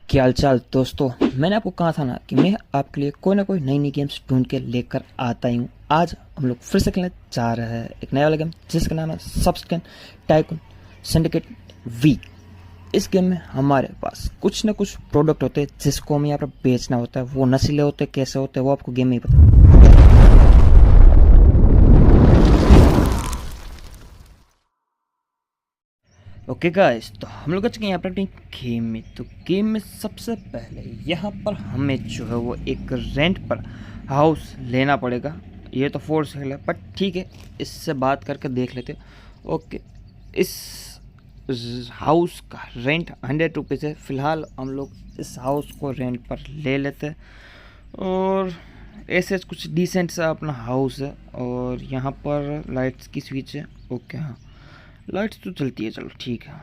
क्या हाल चाल दोस्तों। मैंने आपको कहा था ना कि मैं आपके लिए कोई ना कोई नई नई गेम्स ढूंढ के लेकर आता ही हूँ। आज हम लोग फिर से खेलने जा रहे हैं एक नया वाला गेम जिसका नाम है सबस्टेन टाइकून सिंडिकेट वी। इस गेम में हमारे पास कुछ ना कुछ प्रोडक्ट होते हैं जिसको हमें यहाँ पर बेचना होता है। वो नशीले होते हैं, कैसे होते हैं वो आपको गेम में ही पता। ओके गाइस, तो हम लोग आ चुके हैं यहाँ पर अपनी गेम में। तो गेम में सबसे पहले यहाँ पर हमें जो है वो एक रेंट पर हाउस लेना पड़ेगा। ये तो फोर सेल है बट ठीक है, इससे बात करके देख लेते। ओके, इस हाउस का रेंट 100 रुपीज़ है। फ़िलहाल हम लोग इस हाउस को रेंट पर ले लेते हैं। और ऐसे कुछ डिसेंट सा अपना हाउस है और यहाँ पर लाइट्स की स्विच है। ओके हाँ, लाइट्स तो चलती है, चलो ठीक है।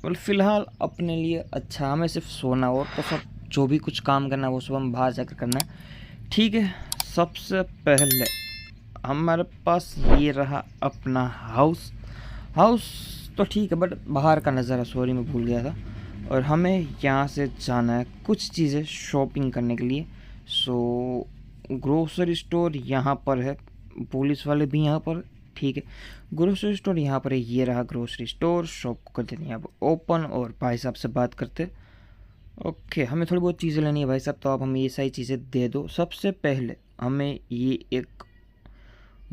और फिलहाल अपने लिए अच्छा, हमें सिर्फ सोना और तो सब जो भी कुछ काम करना है वो सब हम बाहर जाकर करना है। ठीक है, सबसे पहले हमारे पास ये रहा अपना हाउस। हाउस तो ठीक है बट बाहर का नज़ारा, सॉरी मैं भूल गया था। और हमें यहाँ से जाना है कुछ चीज़ें शॉपिंग करने के लिए। सो ग्रोसरी स्टोर यहाँ पर है, पुलिस वाले भी यहाँ पर। ठीक है, ग्रोसरी स्टोर यहाँ पर है। ये रहा ग्रोसरी स्टोर। शॉप को कर देते हैं यहाँ पर ओपन और भाई साहब से बात करते। ओके, हमें थोड़ी बहुत चीज़ें लेनी है भाई साहब, तो आप हमें ये सारी चीज़ें दे दो। सबसे पहले हमें ये एक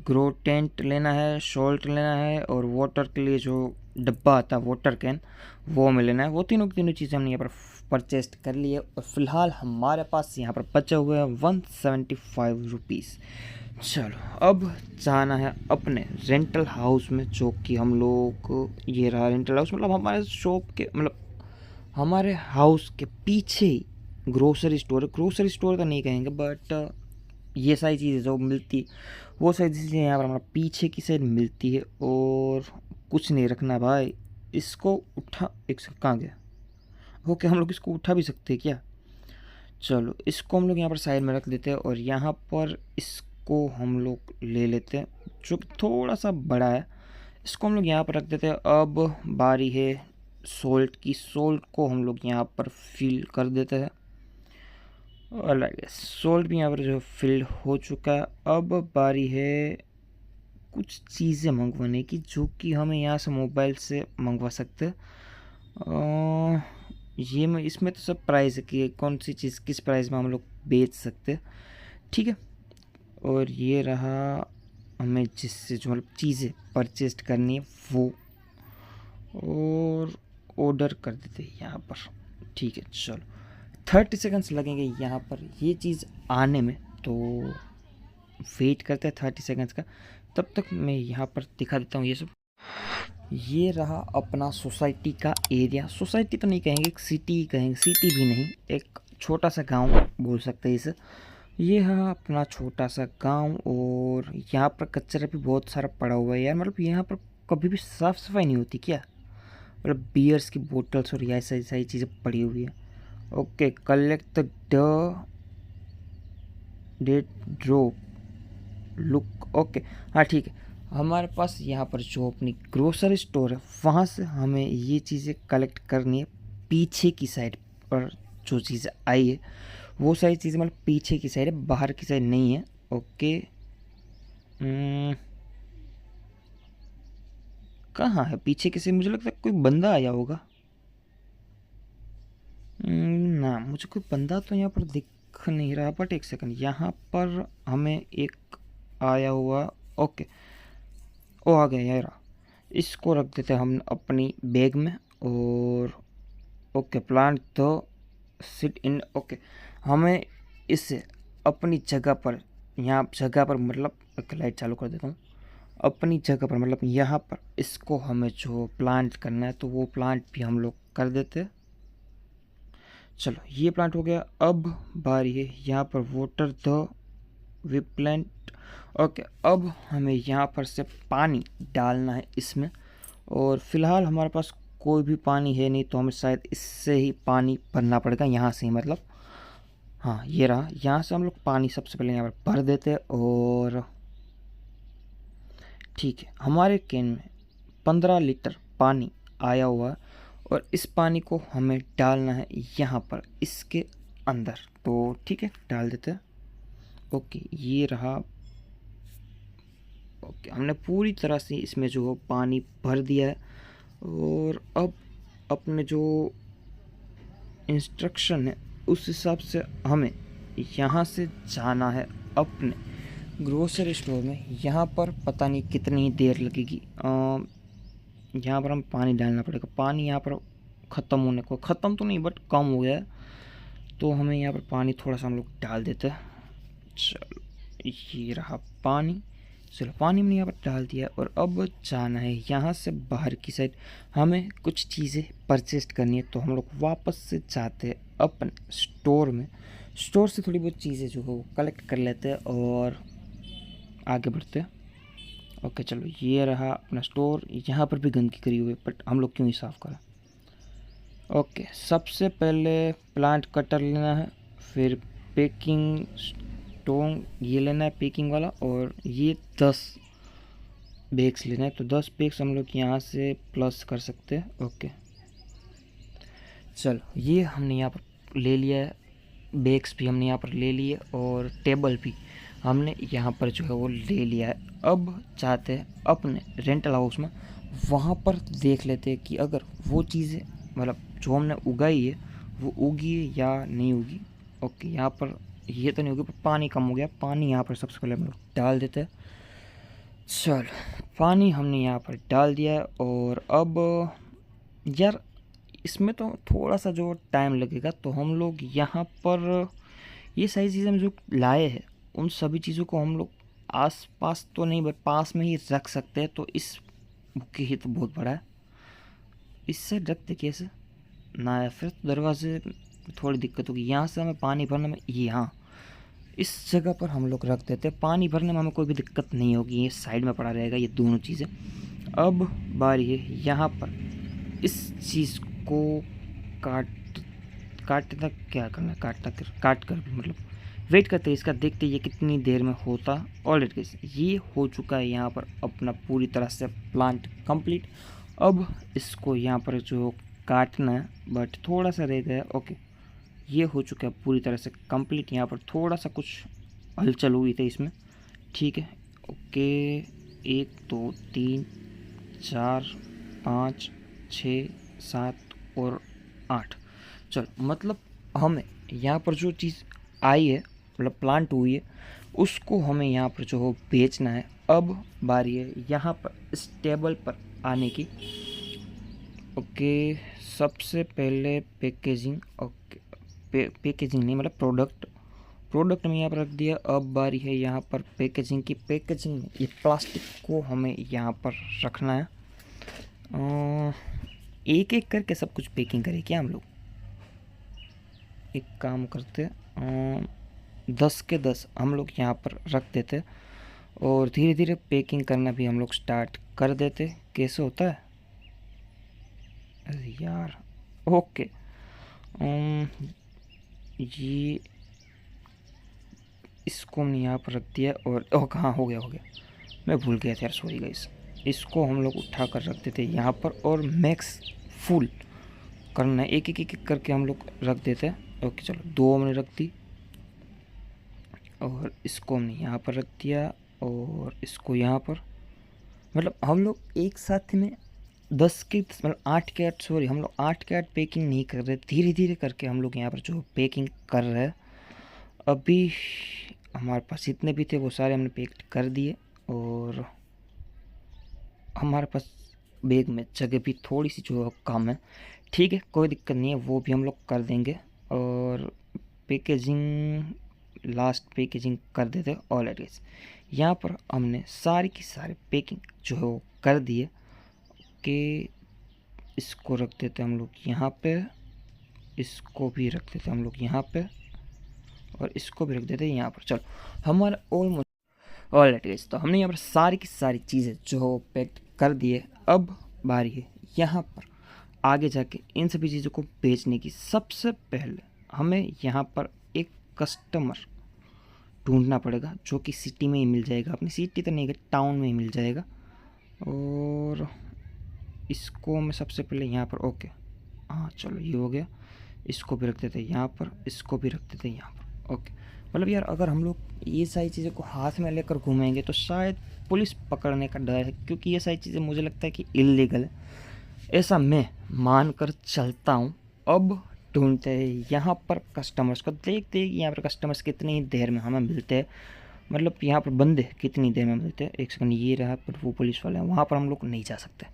ग्रो टेंट लेना है, सॉल्ट लेना है और वाटर के लिए जो डब्बा आता है वाटर कैन वो हमें लेना है। वो तीनों की तीनों चीज़ें हमने यहाँ पर परचेस्ट कर ली है। और फिलहाल हमारे पास यहाँ पर बचे हुए हैं 175 रुपीज़। चलो अब जाना है अपने रेंटल हाउस में, जो कि हम लोग, ये रहा रेंटल हाउस। मतलब हमारे शॉप के, मतलब हमारे हाउस के पीछे ही ग्रोसरी स्टोर है। ग्रोसरी स्टोर तो नहीं कहेंगे बट ये सारी चीज़ें जो मिलती, वो सारी चीज़ें यहाँ पर हमारा पीछे की साइड मिलती है। और कुछ नहीं रखना भाई, इसको उठा, एक सेकंड कहाँ गया। ओके, हम लोग इसको उठा भी सकते हैं क्या। चलो इसको हम लोग यहाँ पर साइड में रख देते हैं और यहाँ पर इसको हम लोग ले लेते हैं जो कि थोड़ा सा बड़ा है। इसको हम लोग यहाँ पर रख देते हैं। अब बारी है सोल्ट की। सोल्ट को हम लोग यहाँ पर फिल कर देते हैं। और सोल्ट भी यहाँ पर जो फिल हो चुका है। अब बारी है कुछ चीज़ें मंगवाने की जो कि हमें यहाँ से मोबाइल से मंगवा सकते हैं। ये में इसमें तो सब प्राइस है कि कौन सी चीज़ किस प्राइस में हम लोग बेच सकते हैं। ठीक है, और ये रहा हमें जिससे जो मतलब चीज़ें परचेस्ट करनी है वो, और ऑर्डर कर देते हैं यहाँ पर। ठीक है, चलो 30 सेकंड्स लगेंगे यहाँ पर ये चीज़ आने में, तो वेट करते हैं 30 सेकंड्स का। तब तक मैं यहाँ पर दिखा देता हूँ ये सब। ये रहा अपना सोसाइटी का एरिया। सोसाइटी तो नहीं कहेंगे, एक सिटी कहेंगे, सिटी भी नहीं, एक छोटा सा गांव बोल सकते हैं इसे। ये है अपना छोटा सा गांव और यहाँ पर कचरा भी बहुत सारा पड़ा हुआ है यार। मतलब यहाँ पर कभी भी साफ़ सफाई नहीं होती क्या। मतलब बियर्स की बोतल्स और ये ऐसी सारी चीज़ें पड़ी हुई है। Okay, collect the date drop look. Okay हाँ ठीक है, हमारे पास यहाँ पर जो अपनी ग्रोसरी स्टोर है वहाँ से हमें ये चीज़ें कलेक्ट करनी है। पीछे की साइड पर जो चीज़ें आई है वो सारी चीज़ें मतलब पीछे की साइड है, बाहर की साइड नहीं है। ओके, कहाँ है पीछे की साइड। मुझे लगता है कोई बंदा आया होगा। ना, मुझे कोई बंदा तो यहाँ पर दिख नहीं रहा। बट एक सेकंड, यहाँ पर हमें एक आया हुआ। ओके, वो आ गया यार। इसको रख देते हैं हम अपनी बैग में। और ओके, प्लांट तो सिट इन। ओके, हमें इसे अपनी जगह पर, यहाँ जगह पर मतलब एक लाइट चालू कर देता हूँ। अपनी जगह पर मतलब यहाँ पर इसको हमें जो प्लांट करना है तो वो प्लांट भी हम लोग कर देते हैं। चलो ये प्लांट हो गया। अब बारी है यहाँ पर water the we plant. Okay, अब हमें यहाँ पर से पानी डालना है इसमें। और फिलहाल हमारे पास कोई भी पानी है नहीं, तो हमें शायद इससे ही पानी भरना पड़ेगा, यहाँ से ही मतलब। हाँ ये रहा, यहाँ से हम लोग पानी सबसे पहले यहाँ पर भर देते हैं। और ठीक है, हमारे कैन में 15 लीटर पानी आया हुआ है। और इस पानी को हमें डालना है यहाँ पर इसके अंदर। तो ठीक है, डाल देते हैं। ओके, ये रहा। ओके, हमने पूरी तरह से इसमें जो पानी भर दिया है। और अब अपने जो इंस्ट्रक्शन है उस हिसाब से हमें यहाँ से जाना है अपने ग्रोसरी स्टोर में। यहाँ पर पता नहीं कितनी देर लगेगी। यहाँ पर हम पानी डालना पड़ेगा। पानी यहाँ पर ख़त्म होने को, ख़त्म तो नहीं बट कम हो गया है, तो हमें यहाँ पर पानी थोड़ा सा हम लोग डाल देते हैं। चलो, ये रहा पानी। चलो, पानी हमने यहाँ पर डाल दिया और अब जाना है यहाँ से बाहर की साइड। हमें कुछ चीज़ें परचेस्ट करनी है, तो हम लोग वापस से जाते हैं अपने स्टोर में। स्टोर से थोड़ी बहुत चीज़ें जो है वो कलेक्ट कर लेते हैं और आगे बढ़ते हैं। ओके, चलो, ये रहा अपना स्टोर। यहाँ पर भी गंदगी करी हुई है, बट हम लोग क्यों ही साफ़ करें। ओके, सबसे पहले प्लांट कटर लेना है, फिर पैकिंग स्टोन ये लेना है पैकिंग वाला, और ये 10 बैग्स लेना है। तो 10 बैग्स हम लोग यहाँ से प्लस कर सकते हैं। ओके, चलो, ये हमने यहाँ पर ले लिया है। बैग्स भी हमने यहाँ पर ले लिए और टेबल भी हमने यहाँ पर जो है वो ले लिया है। अब चाहते हैं अपने रेंटल हाउस में, वहाँ पर देख लेते हैं कि अगर वो चीज़ें मतलब जो हमने उगाई है वो उगी है या नहीं उगी। ओके, यहाँ पर ये तो नहीं होगी, पर पानी कम हो गया। पानी यहाँ पर सबसे पहले हम लोग डाल देते हैं। चलो, पानी हमने यहाँ पर डाल दिया है। और अब यार इसमें तो थोड़ा सा जो टाइम लगेगा, तो हम लोग यहाँ पर ये सारी चीज़ें हम जो लाए हैं उन सभी चीज़ों को हम लोग आस पास तो नहीं बट पास में ही रख सकते हैं। तो इस बुके ही तो बहुत बड़ा है, इससे रखते कैसे ना है, फिर तो दरवाजे में थोड़ी दिक्कत होगी। यहाँ से हमें पानी भरने में, ये हाँ इस जगह पर हम लोग रख देते हैं। पानी भरने में हमें कोई भी दिक्कत नहीं होगी, ये साइड में पड़ा रहेगा ये दोनों चीज़ें। अब बारी है यहाँ पर इस चीज़ को काटने तक क्या करना है, काट कर भी मतलब वेट करते हैं इसका, देखते ये कितनी देर में होता। ऑलरेडी ये हो चुका है यहाँ पर अपना पूरी तरह से प्लांट कंप्लीट। अब इसको यहाँ पर जो काटना है, बट थोड़ा सा रह गया। ओके, ये हो चुका है पूरी तरह से कंप्लीट। यहाँ पर थोड़ा सा कुछ हलचल हुई थी इसमें, ठीक है। ओके, 1 2 3 4 5 6 7 और 8। चलो, मतलब हमें यहाँ पर जो चीज़ आई है मतलब प्लांट हुई है उसको हमें यहाँ पर जो हो बेचना है। अब बारी है यहाँ पर इस टेबल पर आने की। ओके, सबसे पहले पैकेजिंग। ओके, पैकेजिंग नहीं मतलब प्रोडक्ट में यहाँ पर रख दिया। अब बारी है यहाँ पर पैकेजिंग की। पैकेजिंग में ये प्लास्टिक को हमें यहाँ पर रखना है। एक एक करके सब कुछ पैकिंग करें क्या हम लोग। एक काम करते 10 के 10 हम लोग यहाँ पर रख देते और धीरे धीरे पैकिंग करना भी हम लोग स्टार्ट कर देते। कैसे होता है अरे यार। ओके, ये इसको हमने यहाँ पर रख दिया और हाँ हो गया मैं भूल गया था यार, सॉरी गाइस। इसको हम लोग उठा कर रख देते यहाँ पर और मैक्स फुल करना है। एक एक करके हम लोग रख देते हैं। ओके, चलो 2 हमने रख दी और इसको हमने यहाँ पर रख दिया और इसको यहाँ पर। मतलब हम लोग एक साथ में 10 के मतलब 8 के 8 सॉरी हम लोग 8 के 8 पैकिंग नहीं कर रहे, धीरे धीरे करके हम लोग यहाँ पर जो पैकिंग कर रहे हैं। अभी हमारे पास जितने भी थे वो सारे हमने पैक कर दिए और हमारे पास बैग में जगह भी थोड़ी सी जो कम है। ठीक है, कोई दिक्कत नहीं है, वो भी हम लोग कर देंगे। और पैकेजिंग लास्ट पैकेजिंग कर देते ऑल एड्रेस। यहाँ पर हमने सारी की सारी पैकिंग जो है वो कर दिए कि इसको रख देते हम लोग यहाँ पे, इसको भी रख देते हम लोग यहाँ पे और इसको भी रख देते यहाँ पर। चलो, हमारा ऑलमोस्ट ऑल एड्रेस तो हमने यहाँ पर सारी की सारी चीज़ें जो पैक कर दिए। अब बारी है यहाँ पर आगे जाके इन सभी चीज़ों को बेचने की। सबसे पहले हमें यहाँ पर एक कस्टमर ढूंढना पड़ेगा जो कि सिटी में ही मिल जाएगा, अपनी सिटी तो नहीं टाउन में ही मिल जाएगा। और इसको मैं सबसे पहले यहाँ पर ओके हाँ चलो ये हो गया, इसको भी रख देते हैं यहाँ पर, इसको भी रख देते हैं यहाँ पर। ओके, मतलब यार अगर हम लोग ये सारी चीज़ें को हाथ में लेकर घूमेंगे तो शायद पुलिस पकड़ने का डर है, क्योंकि ये सारी चीज़ें मुझे लगता है कि इलीगल है, ऐसा मैं मान कर चलता हूँ। अब ढूंढते हैं यहाँ पर कस्टमर्स को, देखते हैं कि यहाँ पर कस्टमर्स कितनी देर में हमें मिलते हैं, मतलब यहाँ पर बंदे कितनी देर में मिलते हैं। एक सेकंड, ये रहा, पर वो पुलिस वाले हैं, वहाँ पर हम लोग नहीं जा सकते।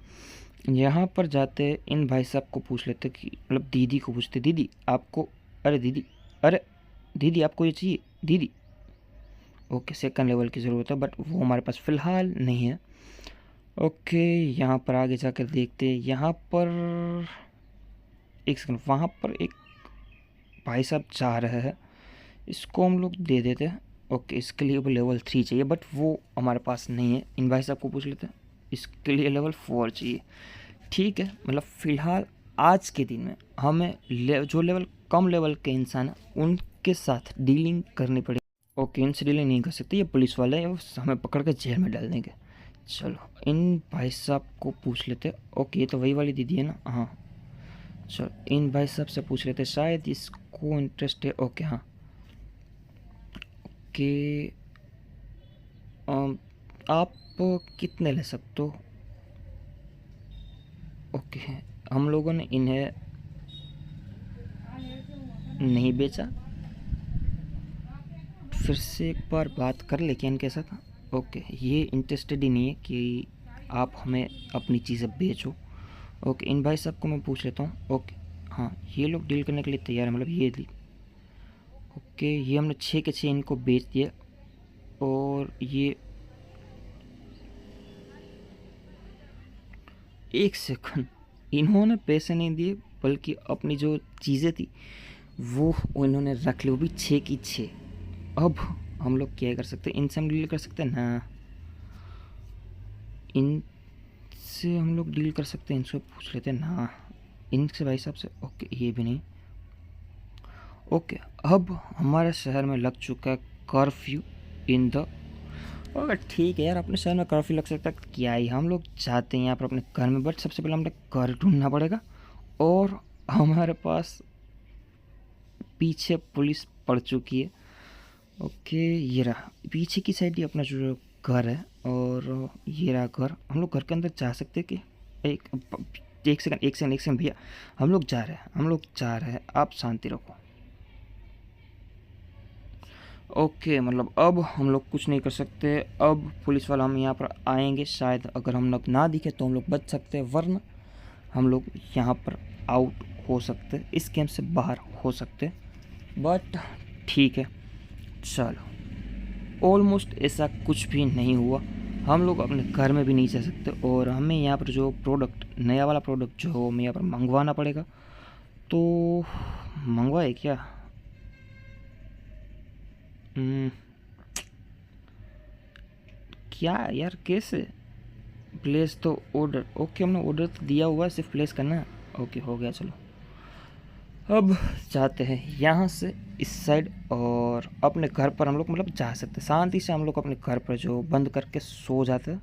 यहाँ पर जाते इन भाई साहब को पूछ लेते कि, मतलब दीदी को पूछते, दीदी आपको, अरे दीदी, अरे दीदी आपको ये चाहिए दीदी। ओके, सेकंड लेवल की ज़रूरत है, बट वो हमारे पास फ़िलहाल नहीं है। ओके, यहाँ पर आगे जाकर देखते हैं। यहाँ पर एक सेकंड, वहाँ पर एक भाई साहब जा रहे हैं, इसको हम लोग दे देते हैं। ओके, इसके लिए वो लेवल 3 चाहिए, बट वो हमारे पास नहीं है। इन भाई साहब को पूछ लेते हैं, इसके लिए लेवल 4 चाहिए। ठीक है, मतलब फ़िलहाल आज के दिन में हमें जो लेवल कम लेवल के इंसान हैं उनके साथ डीलिंग करनी पड़ेगी। ओके, इनसे डीलिंग नहीं कर सकते, ये पुलिस वाले हैं, हमें पकड़ के जेल में डाल देंगे। चलो इन भाई साहब को पूछ लेते। ओके, ये तो वही वाली दीदी है ना, हाँ चलो इन भाई साहब से पूछ लेते, शायद इसको इंटरेस्ट है। ओके हाँ, ओके आप कितने ले सकते हो? ओके, हम लोगों ने इन्हें नहीं बेचा, फिर से एक बार बात कर ले क्या इनके साथ। ओके, ये इंटरेस्टेड ही नहीं है कि आप हमें अपनी चीज़ें बेचो। ओके, इन भाई साहब को मैं पूछ लेता हूँ। ओके हाँ, ये लोग डील करने के लिए तैयार है, मतलब ये दी। ओके, ये हमने 6 के 6 इनको बेच दिए, और ये एक सेकंड, इन्होंने पैसे नहीं दिए बल्कि अपनी जो चीज़ें थी वो इन्होंने रख ली, वो भी 6 की 6। अब हम लोग क्या कर सकते हैं, इनसे हम डील कर सकते हैं ना, इनसे हम लोग डील कर सकते हैं, इनसे पूछ लेते हैं ना, इनसे भाई साहब से। ओके, ये भी नहीं। ओके, अब हमारे शहर में लग चुका है कर्फ्यू इन द, ओके ठीक है यार, अपने शहर में कर्फ्यू लग सकता है, क्या ही, हम लोग जाते हैं यहाँ पर अपने घर में, बट सबसे पहले हमें घर ढूंढना पड़ेगा, और हमारे पास पीछे पुलिस पड़ चुकी है। ओके, ये रहा पीछे की साइड ही अपना जो घर है, और ये रहा घर। हम लोग घर के अंदर जा सकते हैं कि, एक सेकंड भैया, हम लोग जा रहे हैं, आप शांति रखो। ओके, मतलब अब हम लोग कुछ नहीं कर सकते, अब पुलिस वाला हम यहाँ पर आएंगे, शायद अगर हम लोग ना दिखे तो हम लोग बच सकते हैं, वरना हम लोग यहाँ पर आउट हो सकते, इस गेम से बाहर हो सकते, बट ठीक है चलो। ऑलमोस्ट ऐसा कुछ भी नहीं हुआ, हम लोग अपने घर में भी नहीं जा सकते, और हमें यहाँ पर जो प्रोडक्ट, नया वाला प्रोडक्ट जो हमें यहाँ पर मंगवाना पड़ेगा, तो मंगवाए क्या? क्या यार, कैसे प्लेस तो ऑर्डर, ओके हमने ऑर्डर तो दिया हुआ है, सिर्फ प्लेस करना है। ओके हो गया, चलो अब जाते हैं यहाँ से इस साइड, और अपने घर पर हम लोग मतलब जा सकते हैं शांति से, हम लोग अपने घर पर जो बंद करके सो जाते हैं।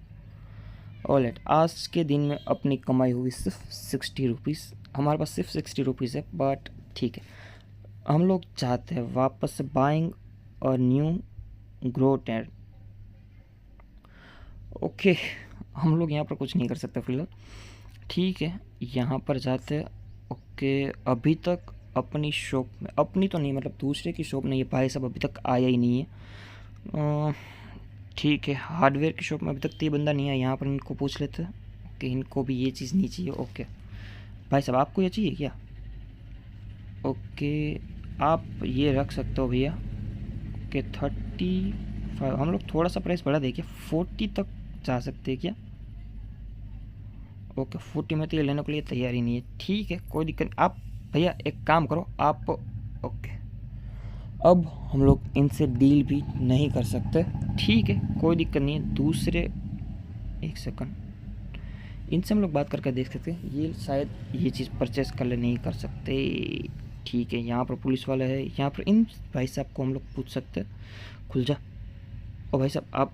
ऑलराइट, आज के दिन में अपनी कमाई हुई सिर्फ 60 रुपीज़, हमारे पास सिर्फ 60 रुपीज़ है, बट ठीक है हम लोग चाहते हैं वापस से बाइंग और न्यू ग्रो टेंट। ओके, हम लोग यहाँ पर कुछ नहीं कर सकते फिलहाल, ठीक है यहाँ पर जाते हैं। ओके, अभी तक अपनी शॉप में, अपनी तो नहीं मतलब दूसरे की शॉप में ये भाई साहब अभी तक आया ही नहीं है। ठीक है, हार्डवेयर की शॉप में अभी तक ये बंदा नहीं आया, यहाँ पर इनको पूछ लेते हैं कि इनको भी ये चीज़ नहीं चाहिए। ओके भाई साहब, आपको ये चाहिए क्या? ओके, आप ये रख सकते हो भैया। ओके 35, हम लोग थोड़ा सा प्राइस बढ़ा देखिए, 40 तक जा सकते हैं क्या? ओके 40 में तो ये लेने के लिए तैयार ही नहीं है, ठीक है कोई दिक्कत नहीं। आप भैया एक काम करो आप, ओके अब हम लोग इनसे डील भी नहीं कर सकते, ठीक है कोई दिक्कत नहीं है। दूसरे, एक सेकंड, इनसे हम लोग बात करके देख सकते हैं, ये शायद ये चीज़ परचेस कर ले, नहीं कर सकते, ठीक है। यहाँ पर पुलिस वाला है, यहाँ पर इन भाई साहब को हम लोग पूछ सकते हैं, खुल जा ओ भाई साहब आप।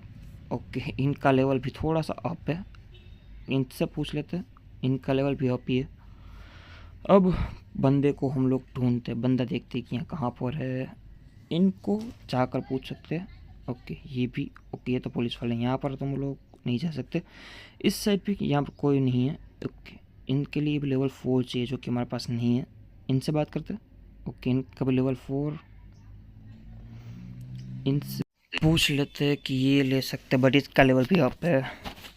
ओके, इनका लेवल भी थोड़ा सा अप है, इनसे पूछ लेते हैं, इनका लेवल भी अप ही है। अब बंदे को हम लोग ढूंढते, बंदा देखते कि यहाँ कहाँ पर है, इनको जाकर पूछ सकते हैं। ओके ये भी ओके, ये तो पुलिस वाले, यहाँ पर तुम लोग नहीं जा सकते। इस साइड पे यहाँ पर कोई नहीं है। ओके इनके लिए भी लेवल 4 चाहिए जो कि हमारे पास नहीं है। इनसे बात करते हैं। ओके इनका भी लेवल 4, इनसे पूछ लेते हैं कि ये ले सकते हैं, बट इसका लेवल भी अप है।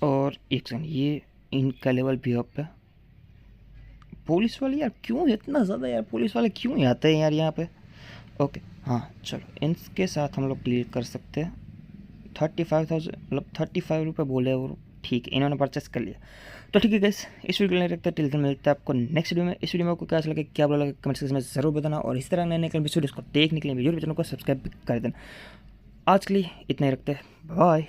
और एक सेकंड, ये इनका लेवल भी अप है। पुलिस वाले यार क्यों इतना ज़्यादा, यार पुलिस वाले क्यों ही आते हैं यार यहाँ पे। ओके हाँ चलो इनके साथ हम लोग डील कर सकते हैं। 35,000 मतलब 35 रुपये बोले और ठीक है, इन्होंने परचेस कर लिया। तो ठीक है गाइस, इस वीडियो में रखते हैं, टिल देन मिलता है आपको नेक्स्ट वीडियो में। इस वीडियो में आपको क्या लगे, क्या बुरा लगे, कमेंट सेक्शन में ज़रूर बताना। और इस तरह नए नए वीडियो को देखने के लिए वीडियो चैनल को सब्सक्राइब भी कर देना। आज के लिए इतना ही रखते हैं, बाय।